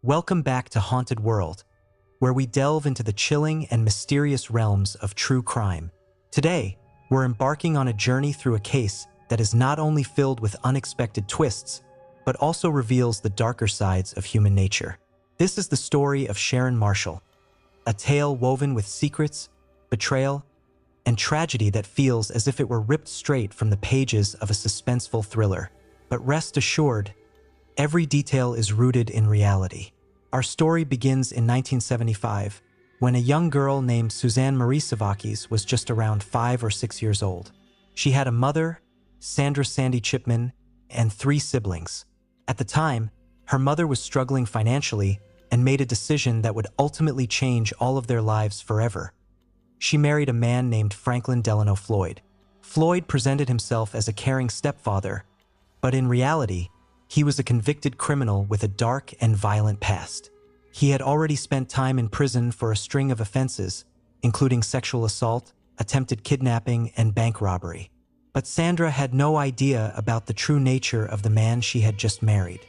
Welcome back to Haunted World, where we delve into the chilling and mysterious realms of true crime. Today, we're embarking on a journey through a case that is not only filled with unexpected twists, but also reveals the darker sides of human nature. This is the story of Sharon Marshall, a tale woven with secrets, betrayal, and tragedy that feels as if it were ripped straight from the pages of a suspenseful thriller. But rest assured, every detail is rooted in reality. Our story begins in 1975, when a young girl named Suzanne Marie Savakis was just around 5 or 6 years old. She had a mother, Sandra Sandy Chipman, and 3 siblings. At the time, her mother was struggling financially and made a decision that would ultimately change all of their lives forever. She married a man named Franklin Delano Floyd. Floyd presented himself as a caring stepfather, but in reality, he was a convicted criminal with a dark and violent past. He had already spent time in prison for a string of offenses, including sexual assault, attempted kidnapping, and bank robbery. But Sandra had no idea about the true nature of the man she had just married.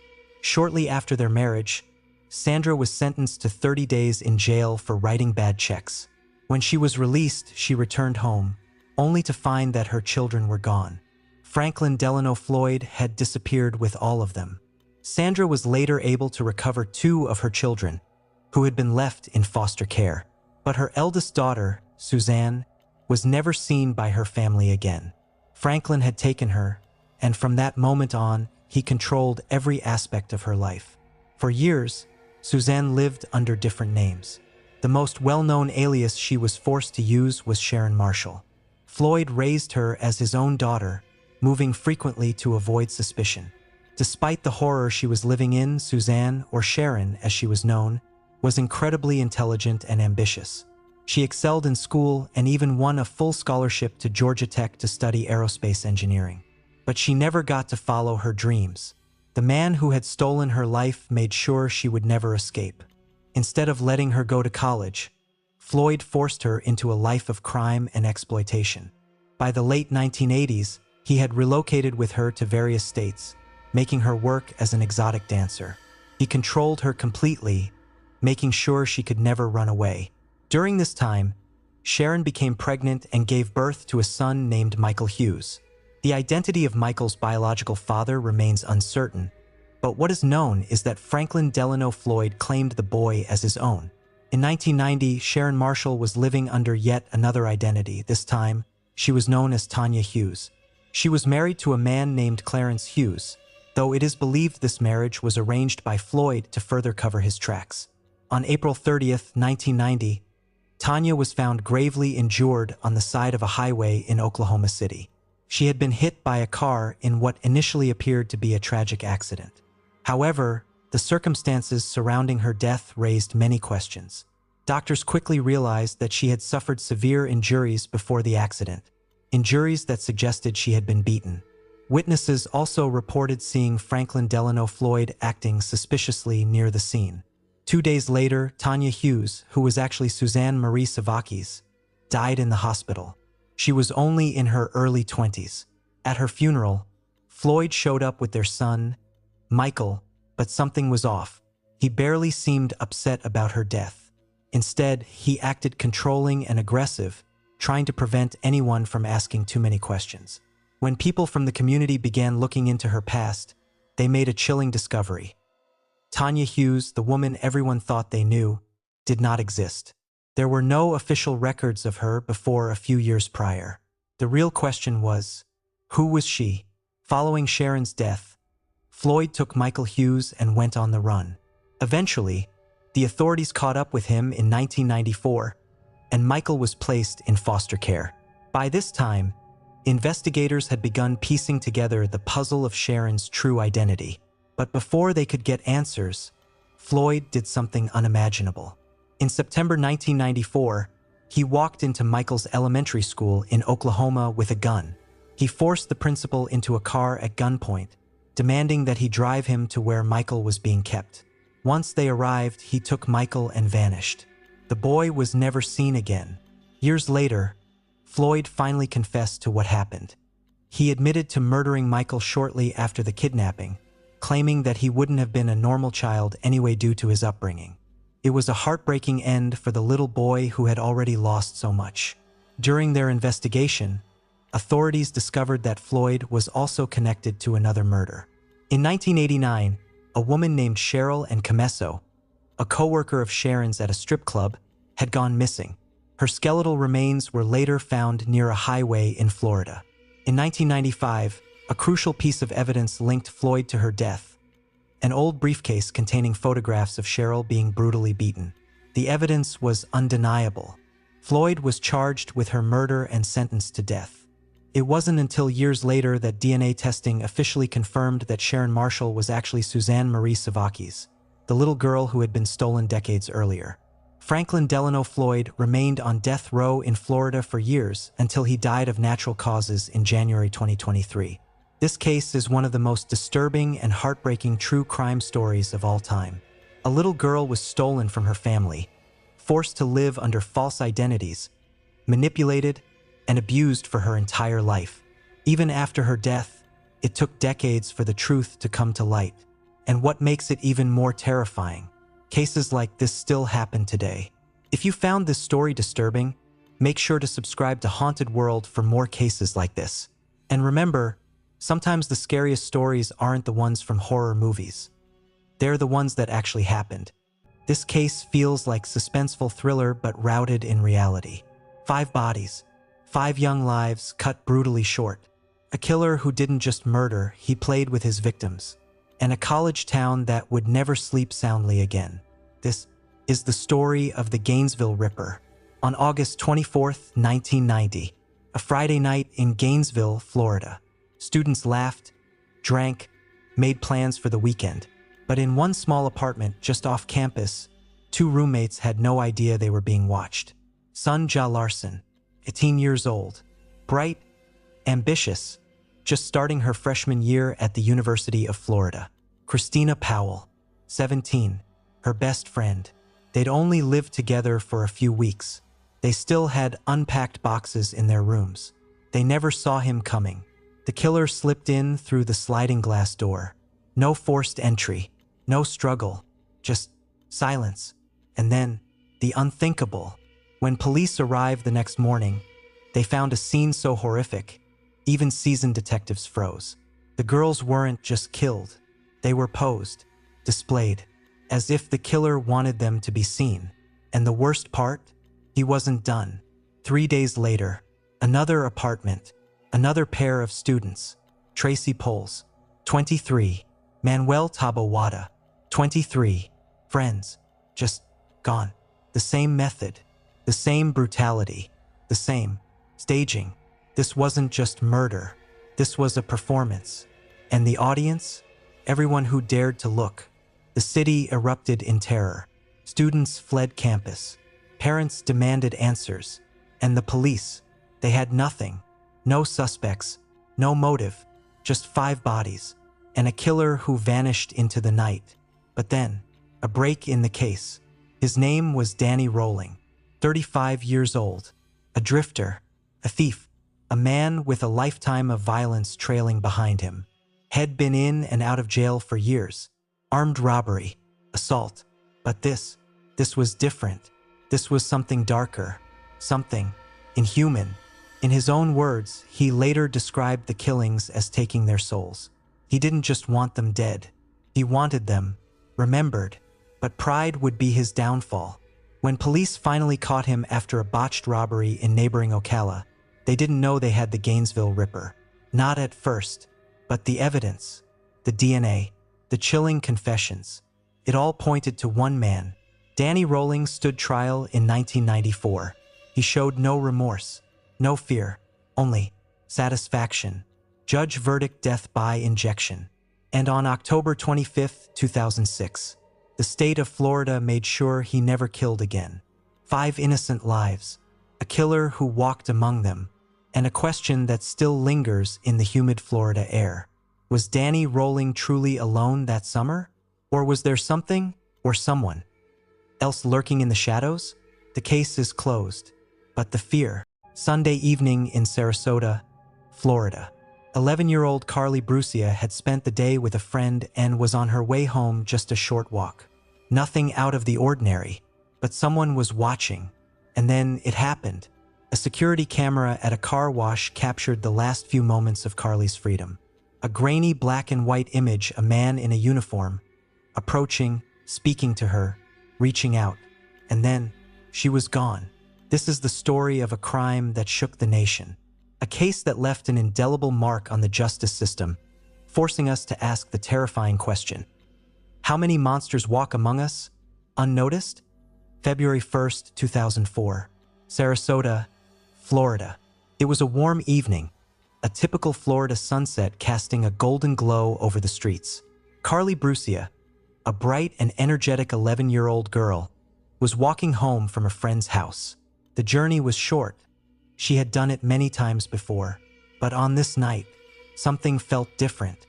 Shortly after their marriage, Sandra was sentenced to 30 days in jail for writing bad checks. When she was released, she returned home, only to find that her children were gone. Franklin Delano Floyd had disappeared with all of them. Sandra was later able to recover 2 of her children, who had been left in foster care. But her eldest daughter, Suzanne, was never seen by her family again. Franklin had taken her, and from that moment on, he controlled every aspect of her life. For years, Suzanne lived under different names. The most well-known alias she was forced to use was Sharon Marshall. Floyd raised her as his own daughter, moving frequently to avoid suspicion. Despite the horror she was living in, Suzanne, or Sharon as she was known, was incredibly intelligent and ambitious. She excelled in school and even won a full scholarship to Georgia Tech to study aerospace engineering. But she never got to follow her dreams. The man who had stolen her life made sure she would never escape. Instead of letting her go to college, Floyd forced her into a life of crime and exploitation. By the late 1980s, he had relocated with her to various states, making her work as an exotic dancer. He controlled her completely, making sure she could never run away. During this time, Sharon became pregnant and gave birth to a son named Michael Hughes. The identity of Michael's biological father remains uncertain, but what is known is that Franklin Delano Floyd claimed the boy as his own. In 1990, Sharon Marshall was living under yet another identity. This time, she was known as Tanya Hughes. She was married to a man named Clarence Hughes, though it is believed this marriage was arranged by Floyd to further cover his tracks. On April 30th, 1990, Tanya was found gravely injured on the side of a highway in Oklahoma City. She had been hit by a car in what initially appeared to be a tragic accident. However, the circumstances surrounding her death raised many questions. Doctors quickly realized that she had suffered severe injuries before the accident, injuries that suggested she had been beaten. Witnesses also reported seeing Franklin Delano Floyd acting suspiciously near the scene. 2 days later, Tanya Hughes, who was actually Suzanne Marie Savakis, died in the hospital. She was only in her early 20s. At her funeral, Floyd showed up with their son, Michael, but something was off. He barely seemed upset about her death. Instead, he acted controlling and aggressive, trying to prevent anyone from asking too many questions. When people from the community began looking into her past, they made a chilling discovery. Tanya Hughes, the woman everyone thought they knew, did not exist. There were no official records of her before a few years prior. The real question was, who was she? Following Sharon's death, Floyd took Michael Hughes and went on the run. Eventually, the authorities caught up with him in 1994, and Michael was placed in foster care. By this time, investigators had begun piecing together the puzzle of Sharon's true identity. But before they could get answers, Floyd did something unimaginable. In September 1994, he walked into Michael's elementary school in Oklahoma with a gun. He forced the principal into a car at gunpoint, demanding that he drive him to where Michael was being kept. Once they arrived, he took Michael and vanished. The boy was never seen again. Years later, Floyd finally confessed to what happened. He admitted to murdering Michael shortly after the kidnapping, claiming that he wouldn't have been a normal child anyway due to his upbringing. It was a heartbreaking end for the little boy who had already lost so much. During their investigation, authorities discovered that Floyd was also connected to another murder. In 1989, a woman named Cheryl and Camesso, a co-worker of Sharon's at a strip club, had gone missing. Her skeletal remains were later found near a highway in Florida. In 1995, a crucial piece of evidence linked Floyd to her death: an old briefcase containing photographs of Cheryl being brutally beaten. The evidence was undeniable. Floyd was charged with her murder and sentenced to death. It wasn't until years later that DNA testing officially confirmed that Sharon Marshall was actually Suzanne Marie Savakis, the little girl who had been stolen decades earlier. Franklin Delano Floyd remained on death row in Florida for years until he died of natural causes in January 2023. This case is one of the most disturbing and heartbreaking true crime stories of all time. A little girl was stolen from her family, forced to live under false identities, manipulated, and abused for her entire life. Even after her death, it took decades for the truth to come to light. And what makes it even more terrifying, cases like this still happen today. If you found this story disturbing, make sure to subscribe to Haunted World for more cases like this. And remember, sometimes the scariest stories aren't the ones from horror movies. They're the ones that actually happened. This case feels like suspenseful thriller but rooted in reality. 5 bodies, 5 young lives cut brutally short. A killer who didn't just murder, he played with his victims. And a college town that would never sleep soundly again. This is the story of the Gainesville Ripper. On August 24, 1990, a Friday night in Gainesville, Florida, students laughed, drank, made plans for the weekend. But in one small apartment just off campus, 2 roommates had no idea they were being watched. Sunja Larson, 18 years old, bright, ambitious, just starting her freshman year at the University of Florida. Christina Powell, 17, her best friend. They'd only lived together for a few weeks. They still had unpacked boxes in their rooms. They never saw him coming. The killer slipped in through the sliding glass door. No forced entry, no struggle, just silence. And then, the unthinkable. When police arrived the next morning, they found a scene so horrific, even seasoned detectives froze. The girls weren't just killed. They were posed, displayed, as if the killer wanted them to be seen. And the worst part? He wasn't done. 3 days later, another apartment, another pair of students. Tracy Poles, 23, Manuel Tabawada, 23, friends, just gone. The same method, the same brutality, the same staging. This wasn't just murder. This was a performance. And the audience? Everyone who dared to look. The city erupted in terror. Students fled campus. Parents demanded answers. And the police, they had nothing. No suspects, no motive, just 5 bodies, and a killer who vanished into the night. But then, a break in the case. His name was Danny Rolling, 35 years old, a drifter, a thief, a man with a lifetime of violence trailing behind him. Had been in and out of jail for years. Armed robbery, assault. But this was different. This was something darker, something inhuman. In his own words, he later described the killings as taking their souls. He didn't just want them dead. He wanted them remembered. But pride would be his downfall. When police finally caught him after a botched robbery in neighboring Ocala, they didn't know they had the Gainesville Ripper. Not at first, but the evidence, the DNA, the chilling confessions, it all pointed to one man. Danny Rolling stood trial in 1994. He showed no remorse, no fear, only satisfaction. Judge verdict death by injection. And on October 25, 2006, the state of Florida made sure he never killed again. 5 innocent lives, a killer who walked among them, and a question that still lingers in the humid Florida air. Was Danny Rolling truly alone that summer? Or was there something, or someone, else lurking in the shadows? The case is closed, but the fear. Sunday evening in Sarasota, Florida. 11-year-old Carly Brucia had spent the day with a friend and was on her way home, just a short walk. Nothing out of the ordinary, but someone was watching. And then it happened. A security camera at a car wash captured the last few moments of Carly's freedom. A grainy black and white image, a man in a uniform, approaching, speaking to her, reaching out. And then, she was gone. This is the story of a crime that shook the nation. A case that left an indelible mark on the justice system, forcing us to ask the terrifying question: how many monsters walk among us, unnoticed? February 1st, 2004. Sarasota, Florida. It was a warm evening, a typical Florida sunset casting a golden glow over the streets. Carly Brucia, a bright and energetic 11-year-old girl, was walking home from a friend's house. The journey was short. She had done it many times before, but on this night, something felt different.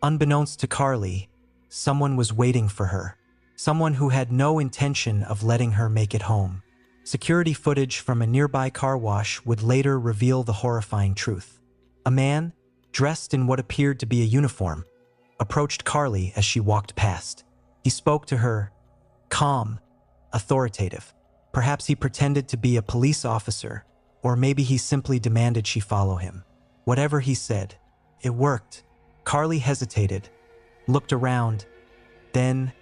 Unbeknownst to Carly, someone was waiting for her. Someone who had no intention of letting her make it home. Security footage from a nearby car wash would later reveal the horrifying truth. A man, dressed in what appeared to be a uniform, approached Carly as she walked past. He spoke to her, calm, authoritative. Perhaps he pretended to be a police officer, or maybe he simply demanded she follow him. Whatever he said, it worked. Carly hesitated, looked around, then,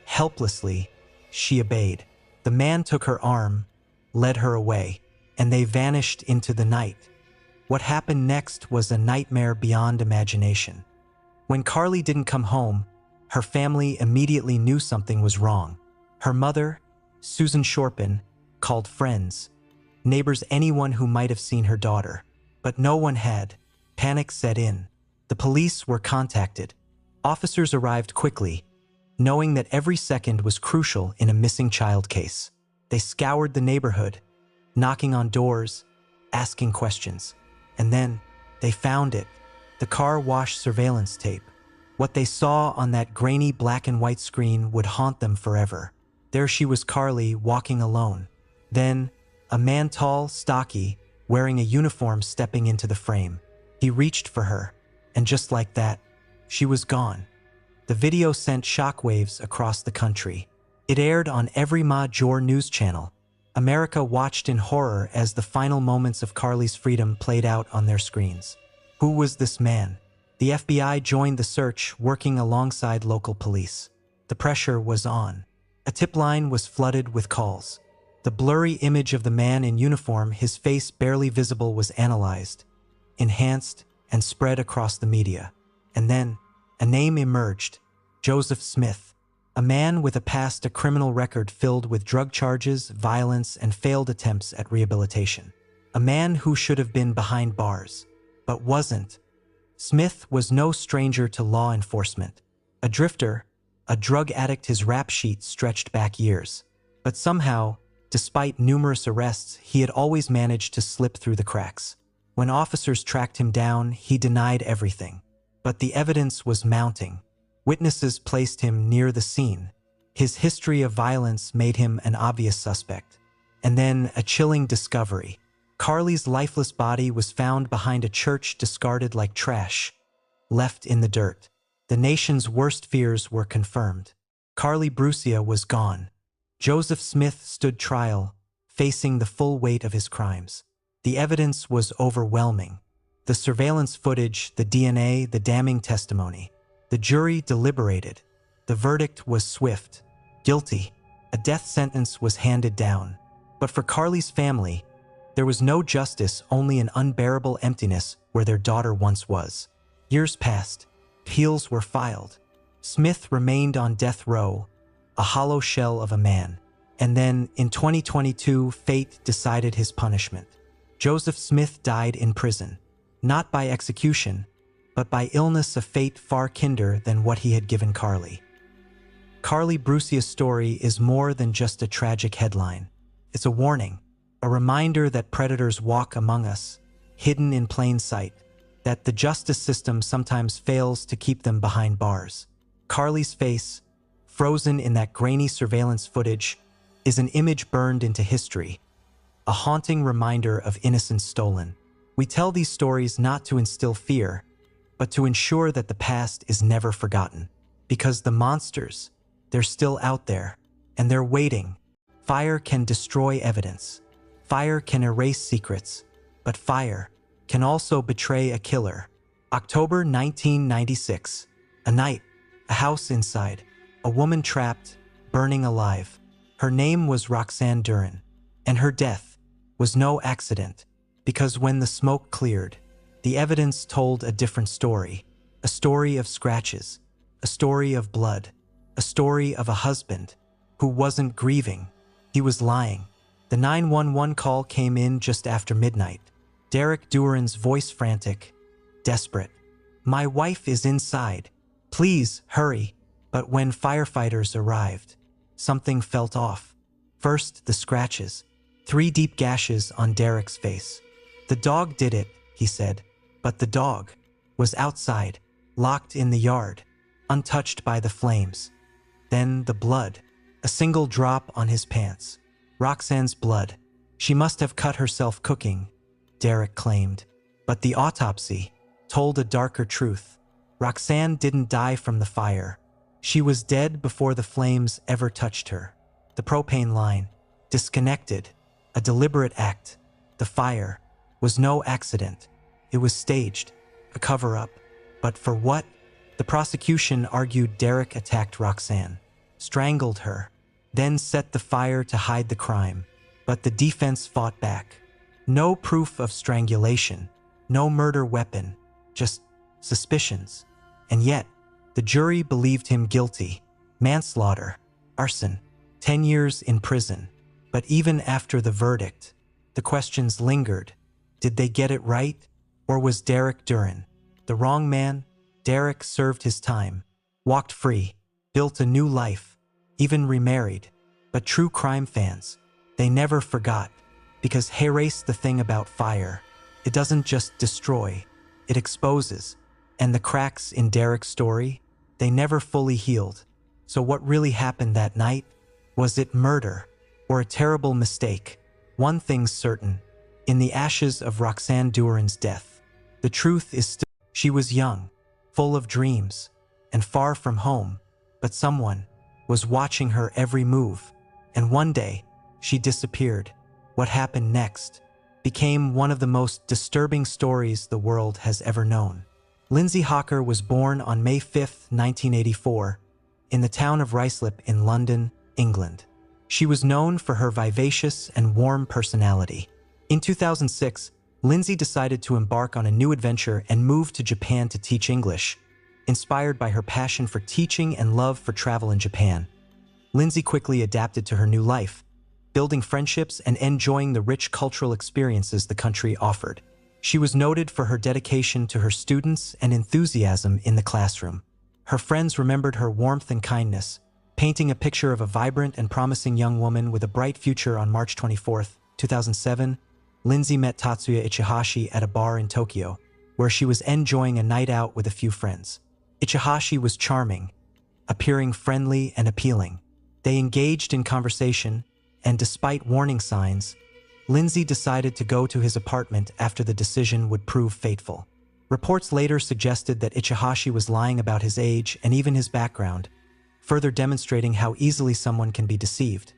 helplessly, she obeyed. The man took her arm, led her away, and they vanished into the night. What happened next was a nightmare beyond imagination. When Carly didn't come home, her family immediately knew something was wrong. Her mother, Susan Shorpen, called friends, neighbors, anyone who might have seen her daughter. But no one had. Panic set in. The police were contacted. Officers arrived quickly, knowing that every second was crucial in a missing child case. They scoured the neighborhood, knocking on doors, asking questions. And then, they found it. The car wash surveillance tape. What they saw on that grainy black and white screen would haunt them forever. There she was, Carly, walking alone. Then, a man, tall, stocky, wearing a uniform, stepping into the frame. He reached for her, and just like that, she was gone. The video sent shockwaves across the country. It aired on every major news channel. America watched in horror as the final moments of Carly's freedom played out on their screens. Who was this man? The FBI joined the search, working alongside local police. The pressure was on. A tip line was flooded with calls. The blurry image of the man in uniform, his face barely visible, was analyzed, enhanced, and spread across the media. And then, a name emerged: Joseph Smith, a man with a past, a criminal record filled with drug charges, violence, and failed attempts at rehabilitation. A man who should have been behind bars, but wasn't. Smith was no stranger to law enforcement. A drifter, a drug addict, his rap sheet stretched back years. But somehow, despite numerous arrests, he had always managed to slip through the cracks. When officers tracked him down, he denied everything. But the evidence was mounting. Witnesses placed him near the scene. His history of violence made him an obvious suspect. And then a chilling discovery. Carly's lifeless body was found behind a church, discarded like trash, left in the dirt. The nation's worst fears were confirmed. Carly Brucia was gone. Joseph Smith stood trial, facing the full weight of his crimes. The evidence was overwhelming. The surveillance footage, the DNA, the damning testimony. The jury deliberated. The verdict was swift. Guilty. A death sentence was handed down. But for Carly's family, there was no justice, only an unbearable emptiness where their daughter once was. Years passed. Appeals were filed. Smith remained on death row, a hollow shell of a man. And then, in 2022, fate decided his punishment. Joseph Smith died in prison, not by execution, but by illness, a fate far kinder than what he had given Carly. Carly Brucia's story is more than just a tragic headline. It's a warning, a reminder that predators walk among us, hidden in plain sight, that the justice system sometimes fails to keep them behind bars. Carly's face, frozen in that grainy surveillance footage, is an image burned into history, a haunting reminder of innocence stolen. We tell these stories not to instill fear, but to ensure that the past is never forgotten. Because the monsters, they're still out there, and they're waiting. Fire can destroy evidence. Fire can erase secrets, but fire can also betray a killer. October 1996. A night, a house inside, a woman trapped, burning alive. Her name was Roxanne Duran, and her death was no accident, because when the smoke cleared, the evidence told a different story. A story of scratches, a story of blood, a story of a husband who wasn't grieving. He was lying. The 911 call came in just after midnight. Derek Duran's voice frantic, desperate. "My wife is inside. Please, hurry." But when firefighters arrived, something felt off. First, the scratches. 3 deep gashes on Derek's face. "The dog did it," he said. But the dog was outside, locked in the yard, untouched by the flames. Then the blood, a single drop on his pants. Roxanne's blood. She must have cut herself cooking, Derek claimed. But the autopsy told a darker truth. Roxanne didn't die from the fire. She was dead before the flames ever touched her. The propane line, disconnected, a deliberate act. The fire was no accident. It was staged, a cover-up. But for what? The prosecution argued Derek attacked Roxanne, strangled her, then set the fire to hide the crime. But the defense fought back. No proof of strangulation, no murder weapon, just suspicions. And yet, the jury believed him guilty. Manslaughter, arson, 10 years in prison. But even after the verdict, the questions lingered. Did they get it right? Or was Derek Duran the wrong man? Derek served his time, walked free, built a new life, even remarried. But true crime fans, they never forgot. Because here's the thing about fire. It doesn't just destroy, it exposes. And the cracks in Derek's story, they never fully healed. So what really happened that night? Was it murder or a terrible mistake? One thing's certain. In the ashes of Roxanne Duran's death, the truth is still. She was young, full of dreams, and far from home. But someone was watching her every move. And one day, she disappeared. What happened next became one of the most disturbing stories the world has ever known. Lindsay Hawker was born on May 5, 1984, in the town of Ruislip in London, England. She was known for her vivacious and warm personality. In 2006, Lindsay decided to embark on a new adventure and moved to Japan to teach English. Inspired by her passion for teaching and love for travel in Japan, Lindsay quickly adapted to her new life, building friendships and enjoying the rich cultural experiences the country offered. She was noted for her dedication to her students and enthusiasm in the classroom. Her friends remembered her warmth and kindness, painting a picture of a vibrant and promising young woman with a bright future. On March 24, 2007, Lindsay met Tatsuya Ichihashi at a bar in Tokyo, where she was enjoying a night out with a few friends. Ichihashi was charming, appearing friendly and appealing. They engaged in conversation, and despite warning signs, Lindsay decided to go to his apartment after the decision would prove fateful. Reports later suggested that Ichihashi was lying about his age and even his background, further demonstrating how easily someone can be deceived.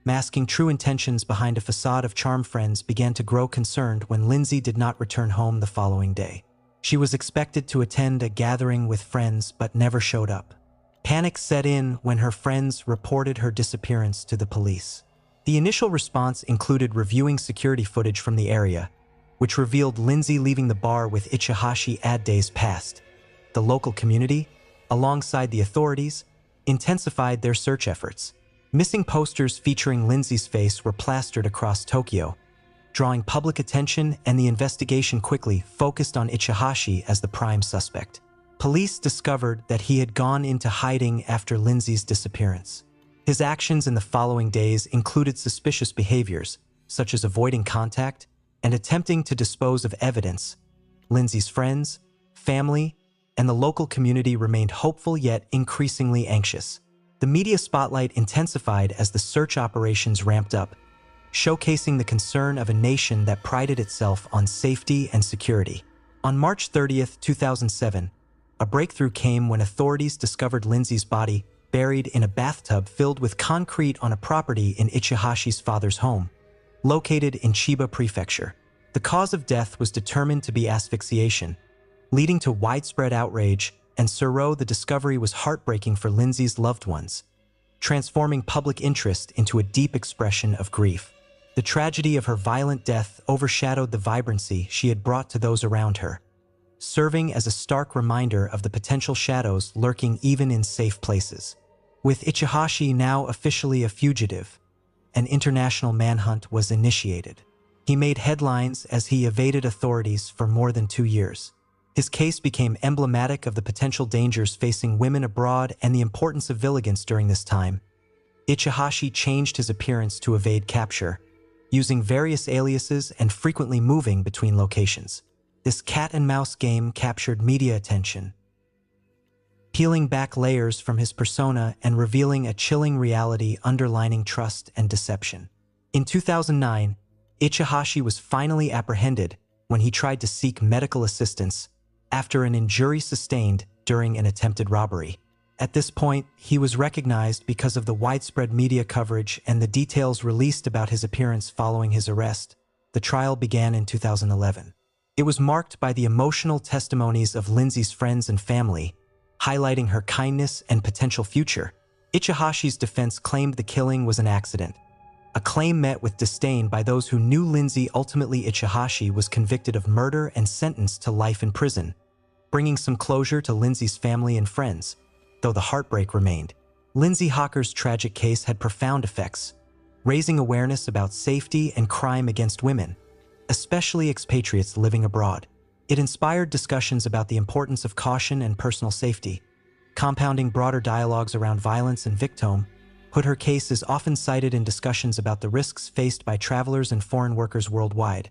Masking true intentions behind a facade of charm, friends began to grow concerned when Lindsay did not return home the following day. She was expected to attend a gathering with friends but never showed up. Panic set in when her friends reported her disappearance to the police. The initial response included reviewing security footage from the area, which revealed Lindsay leaving the bar with Ichihashi days past. The local community, alongside the authorities, intensified their search efforts. Missing posters featuring Lindsay's face were plastered across Tokyo, drawing public attention, and the investigation quickly focused on Ichihashi as the prime suspect. Police discovered that he had gone into hiding after Lindsay's disappearance. His actions in the following days included suspicious behaviors, such as avoiding contact and attempting to dispose of evidence. Lindsay's friends, family, and the local community remained hopeful yet increasingly anxious. The media spotlight intensified as the search operations ramped up, showcasing the concern of a nation that prided itself on safety and security. On March 30th, 2007, a breakthrough came when authorities discovered Lindsay's body buried in a bathtub filled with concrete on a property in Ichihashi's father's home, located in Chiba Prefecture. The cause of death was determined to be asphyxiation, leading to widespread outrage, and the discovery was heartbreaking for Lindsay's loved ones, transforming public interest into a deep expression of grief. The tragedy of her violent death overshadowed the vibrancy she had brought to those around her, serving as a stark reminder of the potential shadows lurking even in safe places. With Ichihashi now officially a fugitive, an international manhunt was initiated. He made headlines as he evaded authorities for more than 2 years. His case became emblematic of the potential dangers facing women abroad and the importance of vigilance during this time. Ichihashi changed his appearance to evade capture, using various aliases and frequently moving between locations. This cat-and-mouse game captured media attention, peeling back layers from his persona and revealing a chilling reality underlining trust and deception. In 2009, Ichihashi was finally apprehended when he tried to seek medical assistance after an injury sustained during an attempted robbery. At this point, he was recognized because of the widespread media coverage and the details released about his appearance following his arrest. The trial began in 2011. It was marked by the emotional testimonies of Lindsay's friends and family, highlighting her kindness and potential future. Ichihashi's defense claimed the killing was an accident, a claim met with disdain by those who knew Lindsay. Ultimately, Ichihashi was convicted of murder and sentenced to life in prison, bringing some closure to Lindsay's family and friends, though the heartbreak remained. Lindsay Hawker's tragic case had profound effects, raising awareness about safety and crime against women, especially expatriates living abroad. It inspired discussions about the importance of caution and personal safety, compounding broader dialogues around violence and victim. Her case is often cited in discussions about the risks faced by travelers and foreign workers worldwide,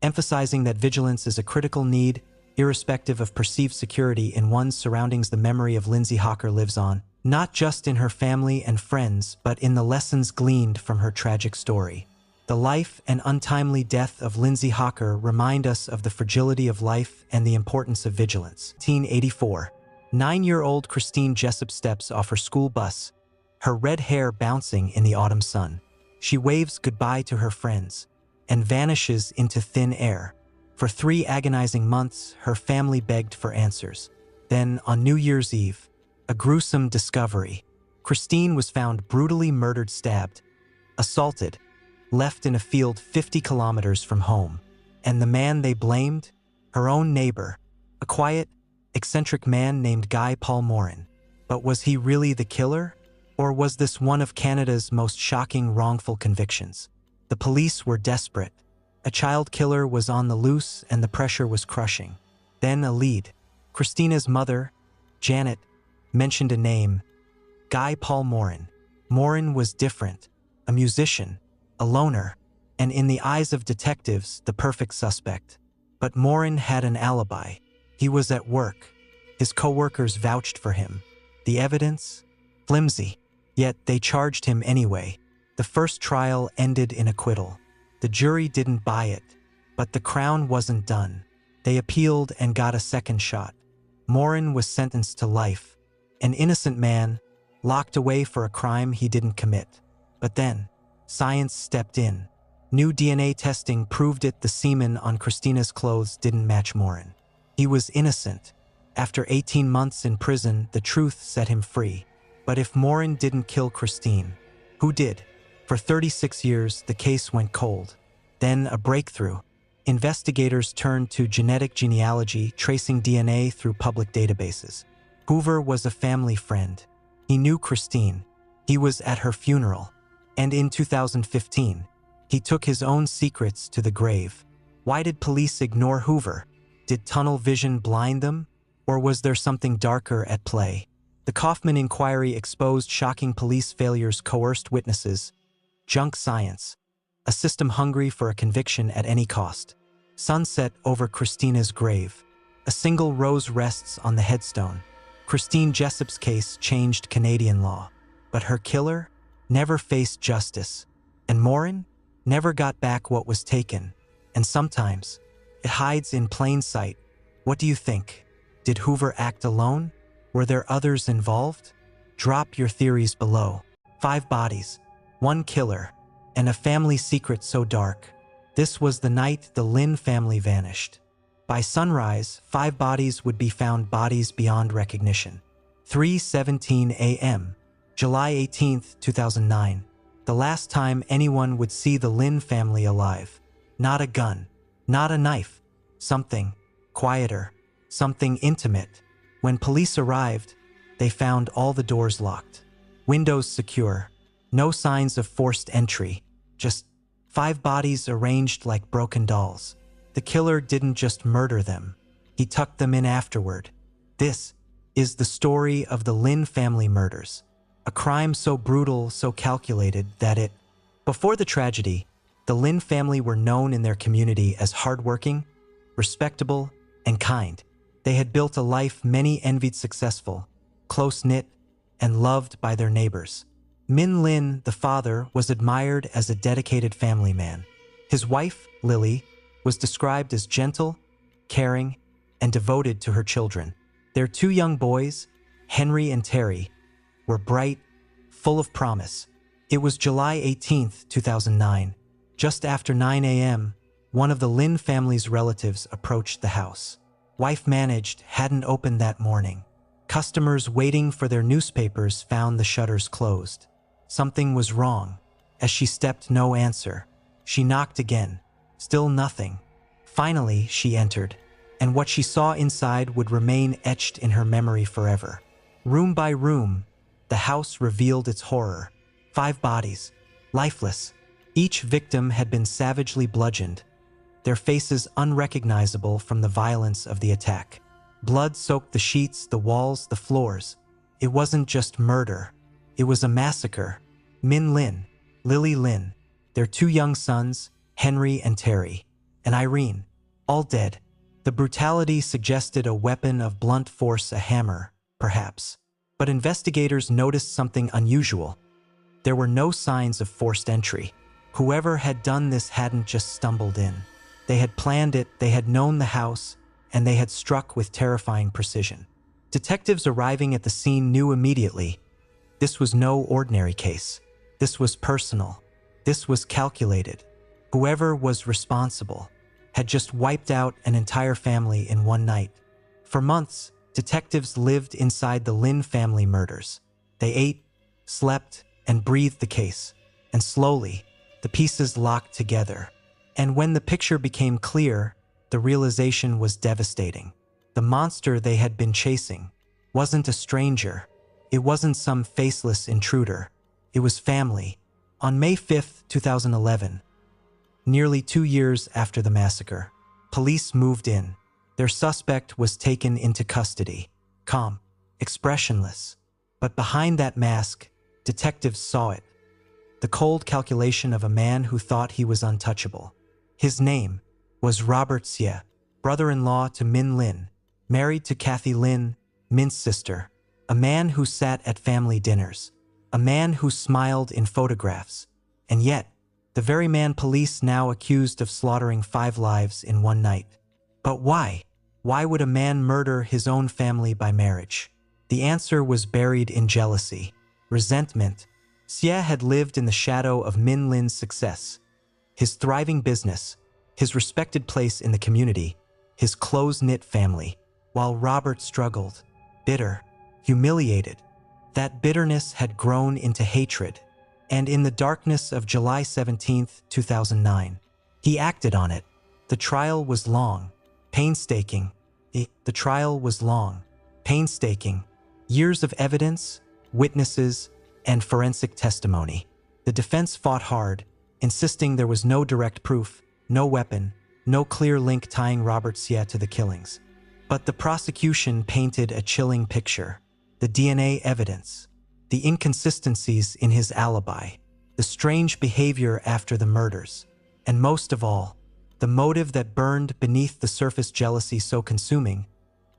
emphasizing that vigilance is a critical need, irrespective of perceived security in one's surroundings. The memory of Lindsay Hawker lives on, not just in her family and friends, but in the lessons gleaned from her tragic story. The life and untimely death of Lindsay Hawker remind us of the fragility of life and the importance of vigilance. 1984. 9-year-old Christine Jessup steps off her school bus, her red hair bouncing in the autumn sun. She waves goodbye to her friends and vanishes into thin air. For 3 agonizing months, her family begged for answers. Then, on New Year's Eve, a gruesome discovery. Christine was found brutally murdered, stabbed, assaulted, left in a field 50 kilometers from home. And the man they blamed? Her own neighbor, a quiet, eccentric man named Guy Paul Morin. But was he really the killer? Or was this one of Canada's most shocking wrongful convictions? The police were desperate. A child killer was on the loose and the pressure was crushing. Then a lead. Christina's mother, Janet, mentioned a name: Guy Paul Morin. Morin was different, a musician, a loner, and in the eyes of detectives, the perfect suspect. But Morin had an alibi. He was at work. His co-workers vouched for him. The evidence? Flimsy. Yet they charged him anyway. The first trial ended in acquittal. The jury didn't buy it, but the Crown wasn't done. They appealed and got a second shot. Morin was sentenced to life, an innocent man, locked away for a crime he didn't commit. But then, science stepped in. New DNA testing proved it. The semen on Christina's clothes didn't match Morin. He was innocent. After 18 months in prison, the truth set him free. But if Morin didn't kill Christine, who did? For 36 years, the case went cold. Then a breakthrough. Investigators turned to genetic genealogy, tracing DNA through public databases. Hoover was a family friend. He knew Christine. He was at her funeral. And in 2015, he took his own secrets to the grave. Why did police ignore Hoover? Did tunnel vision blind them? Or was there something darker at play? The Kaufman inquiry exposed shocking police failures, coerced witnesses, junk science, a system hungry for a conviction at any cost. Sunset over Christina's grave. A single rose rests on the headstone. Christine Jessup's case changed Canadian law, but her killer never faced justice, and Morin never got back what was taken. And sometimes it hides in plain sight, What do you think? Did Hoover act alone? Were there others involved? Drop your theories below. 5 bodies, 1 killer, and a family secret so dark. This was the night the Lynn family vanished. By sunrise, 5 bodies would be found, bodies beyond recognition. 3:17 a.m., July 18, 2009. The last time anyone would see the Lynn family alive. Not a gun, not a knife, something quieter, something intimate. When police arrived, they found all the doors locked, windows secure, no signs of forced entry, just 5 bodies arranged like broken dolls. The killer didn't just murder them, he tucked them in afterward. This is the story of the Lynn family murders, a crime so brutal, so calculated that it... Before the tragedy, the Lynn family were known in their community as hardworking, respectable, and kind. They had built a life many envied, successful, close-knit, and loved by their neighbors. Min Lin, the father, was admired as a dedicated family man. His wife, Lily, was described as gentle, caring, and devoted to her children. Their 2 young boys, Henry and Terry, were bright, full of promise. It was July 18, 2009. Just after 9 a.m., one of the Lynn family's relatives approached the house. Wife managed hadn't opened that morning. Customers waiting for their newspapers found the shutters closed. Something was wrong. As she stepped, no answer. She knocked again. Still nothing. Finally, she entered, and what she saw inside would remain etched in her memory forever. Room by room, the house revealed its horror. 5 bodies, lifeless. Each victim had been savagely bludgeoned, their faces unrecognizable from the violence of the attack. Blood soaked the sheets, the walls, the floors. It wasn't just murder. It was a massacre. Min Lin, Lily Lin, their 2 young sons, Henry and Terry, and Irene, all dead. The brutality suggested a weapon of blunt force, a hammer, perhaps. But investigators noticed something unusual. There were no signs of forced entry. Whoever had done this hadn't just stumbled in. They had planned it, they had known the house, and they had struck with terrifying precision. Detectives arriving at the scene knew immediately. This was no ordinary case. This was personal. This was calculated. Whoever was responsible had just wiped out an entire family in one night. For months, detectives lived inside the Lynn family murders. They ate, slept, and breathed the case. And slowly, the pieces locked together. And when the picture became clear, the realization was devastating. The monster they had been chasing wasn't a stranger. It wasn't some faceless intruder. It was family. On May 5, 2011, nearly 2 years after the massacre, police moved in. Their suspect was taken into custody, calm, expressionless. But behind that mask, detectives saw it. The cold calculation of a man who thought he was untouchable. His name was Robert Xie, brother-in-law to Min Lin, married to Kathy Lin, Min's sister, a man who sat at family dinners, a man who smiled in photographs, and yet, the very man police now accused of slaughtering 5 lives in one night. But why? Why would a man murder his own family by marriage? The answer was buried in jealousy, resentment. Xie had lived in the shadow of Min Lin's success, his thriving business, his respected place in the community, his close-knit family, while Robert struggled, bitter, humiliated. That bitterness had grown into hatred, and in the darkness of July 17, 2009, he acted on it. The trial was long, painstaking. The trial was long, painstaking. Years of evidence, witnesses, and forensic testimony. The defense fought hard, insisting there was no direct proof, no weapon, no clear link tying Robert Xie to the killings. But the prosecution painted a chilling picture. The DNA evidence, the inconsistencies in his alibi, the strange behavior after the murders, and most of all, the motive that burned beneath the surface, jealousy so consuming,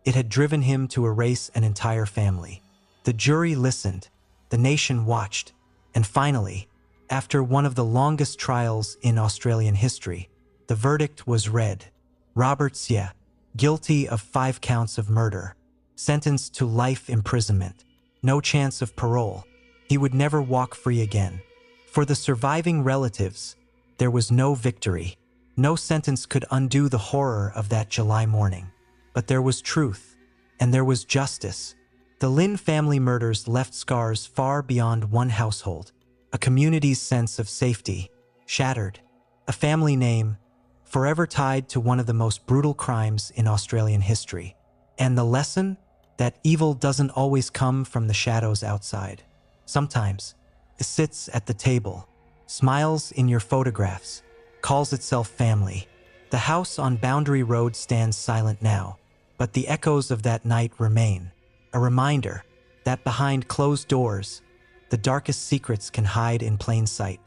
it had driven him to erase an entire family. The jury listened, the nation watched, and finally, after one of the longest trials in Australian history, the verdict was read. Robert Xie, guilty of 5 counts of murder, sentenced to life imprisonment, no chance of parole. He would never walk free again. For the surviving relatives, there was no victory. No sentence could undo the horror of that July morning. But there was truth, and there was justice. The Lin family murders left scars far beyond one household, a community's sense of safety shattered, a family name forever tied to one of the most brutal crimes in Australian history. And the lesson? That evil doesn't always come from the shadows outside. Sometimes it sits at the table, smiles in your photographs, calls itself family. The house on Boundary Road stands silent now, but the echoes of that night remain, a reminder that behind closed doors, the darkest secrets can hide in plain sight.